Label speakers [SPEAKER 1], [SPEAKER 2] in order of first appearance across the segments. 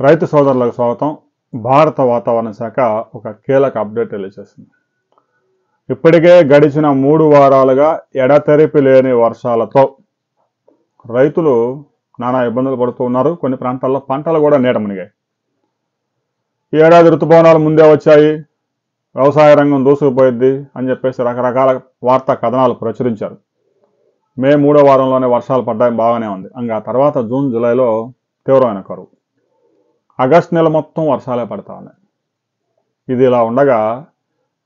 [SPEAKER 1] రైతు సోదరులకు స్వాగతం. భారత వాతావరణ శాఖ ఒక కీలక అప్డేట్ రిలీజ్ చేసింది. ఇప్పటికే గడిచిన 3 వారాలుగా ఎడతెరిపి లేని వర్షాలతో రైతులు నానా ఇబ్బందులు పడుతూ ఉన్నారు. కొన్ని ప్రాంతాల్లో పంటలు కూడా నీట మునిగాయి. ఈ ఏడాది ఋతుపవనాలు ముందే వచ్చాయి, వ్యవసాయ రంగం దూసుకుపోయిద్ది అని చెప్పేసి రకరకాల వార్తా కథనాలు ప్రచురించారు. మే 3వ వారంలోనే వర్షాలు పడ్డాయి, బాగానే ఉంది. ఇంకా తర్వాత జూన్ జూలైలో తీవ్రమైన కరువు. ఆగస్టు నెల మొత్తం వర్షాలే పడతా ఉన్నాయి. ఇది ఇలా ఉండగా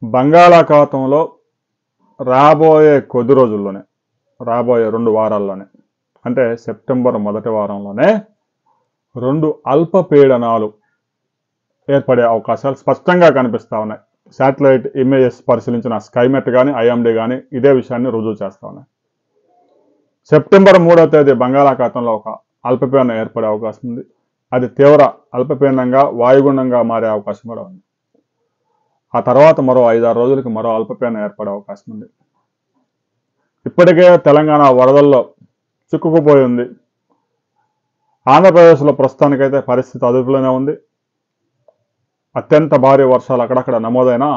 [SPEAKER 1] బంగాళాఖాతంలో రాబోయే కొద్ది రోజుల్లోనే, రాబోయే 2 వారాల్లోనే, అంటే సెప్టెంబర్ మొదటి వారంలోనే 2 అల్పపీడనాలు ఏర్పడే అవకాశాలు స్పష్టంగా కనిపిస్తూ ఉన్నాయి. శాటిలైట్ ఇమేజెస్ పరిశీలించిన స్కైమెట్ కానీ ఐఎండీ కానీ ఇదే విషయాన్ని రుజువు చేస్తూ ఉన్నాయి. సెప్టెంబర్ 3వ తేదీ బంగాళాఖాతంలో ఒక అల్పపీడనం ఏర్పడే అవకాశం ఉంది. అది తీవ్ర అల్పపీడనంగా వాయుగుండంగా మారే అవకాశం కూడా ఉంది. ఆ తర్వాత మరో 5-6 రోజులకి మరో అల్పపీడనం ఏర్పడే అవకాశం ఉంది. ఇప్పటికే తెలంగాణ వరదల్లో చిక్కుకుపోయి ఉంది. ఆంధ్రప్రదేశ్లో ప్రస్తుతానికైతే పరిస్థితి అదుపులోనే ఉంది. అత్యంత భారీ వర్షాలు అక్కడక్కడ నమోదైనా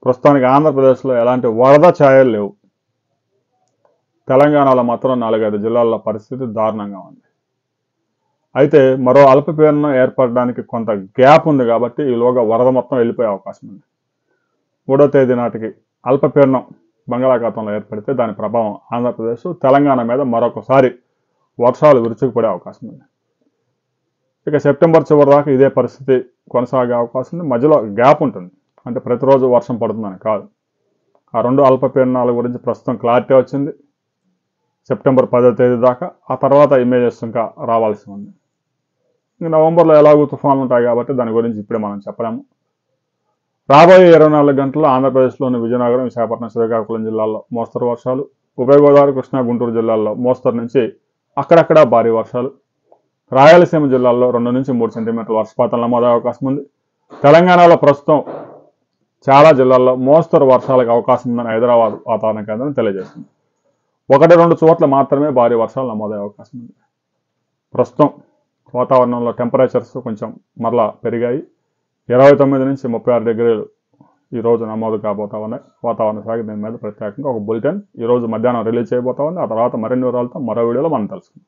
[SPEAKER 1] ప్రస్తుతానికి ఆంధ్రప్రదేశ్లో ఎలాంటి వరద ఛాయలు లేవు. తెలంగాణలో మాత్రం 4-5 జిల్లాల్లో పరిస్థితి దారుణంగా ఉంది. అయితే మరో అల్పపీడనం ఏర్పడడానికి కొంత గ్యాప్ ఉంది కాబట్టి ఈలోగా వరద మొత్తం వెళ్ళిపోయే అవకాశం ఉంది. 3వ తేదీ నాటికి అల్పపీడనం బంగాళాఖాతంలో ఏర్పడితే దాని ప్రభావం ఆంధ్రప్రదేశ్, తెలంగాణ మీద మరొకసారి వర్షాలు విరుచుకుపడే అవకాశం ఉంది. ఇక సెప్టెంబర్ చివరి దాకా ఇదే పరిస్థితి కొనసాగే అవకాశం ఉంది. మధ్యలో గ్యాప్ ఉంటుంది, అంటే ప్రతిరోజు వర్షం పడుతుందని కాదు. ఆ 2 అల్పపీడనాల గురించి ప్రస్తుతం క్లారిటీ వచ్చింది. సెప్టెంబర్ 10వ తేదీ దాకా, ఆ తర్వాత ఇమేజెస్ ఇంకా రావాల్సి ఉంది. ఇంక నవంబర్లో ఎలాగో తుఫాన్లు ఉంటాయి కాబట్టి దాని గురించి ఇప్పుడే మనం చెప్పలేము. రాబోయే 24 గంటల్లో ఆంధ్రప్రదేశ్లోని విజయనగరం, విశాఖపట్నం, శ్రీకాకుళం జిల్లాల్లో మోస్తరు వర్షాలు, ఉభయ గోదావరి, కృష్ణా, గుంటూరు జిల్లాల్లో మోస్తరు నుంచి అక్కడక్కడ భారీ వర్షాలు, రాయలసీమ జిల్లాల్లో 2 నుంచి 3 సెంటీమీటర్ల వర్షపాతం నమోదయ్యే అవకాశం ఉంది. తెలంగాణలో ప్రస్తుతం చాలా జిల్లాల్లో మోస్తరు వర్షాలకు అవకాశం ఉందని హైదరాబాద్ వాతావరణ కేంద్రం తెలియజేస్తుంది. 1-2 చోట్ల మాత్రమే భారీ వర్షాలు నమోదయ్యే అవకాశం ఉంది. ప్రస్తుతం వాతావరణంలో టెంపరేచర్స్ కొంచెం మరలా పెరిగాయి. 29 నుంచి 36 డిగ్రీలు ఈరోజు నమోదు కాబోతా ఉన్నాయి. వాతావరణ శాఖ దీని మీద ప్రత్యేకంగా ఒక బులెటిన్ ఈరోజు మధ్యాహ్నం రిలీజ్ చేయబోతా ఉంది. ఆ తర్వాత మరిన్ని వివరాలతో మరో వీడియోలో మనం తెలుసుకుందాం.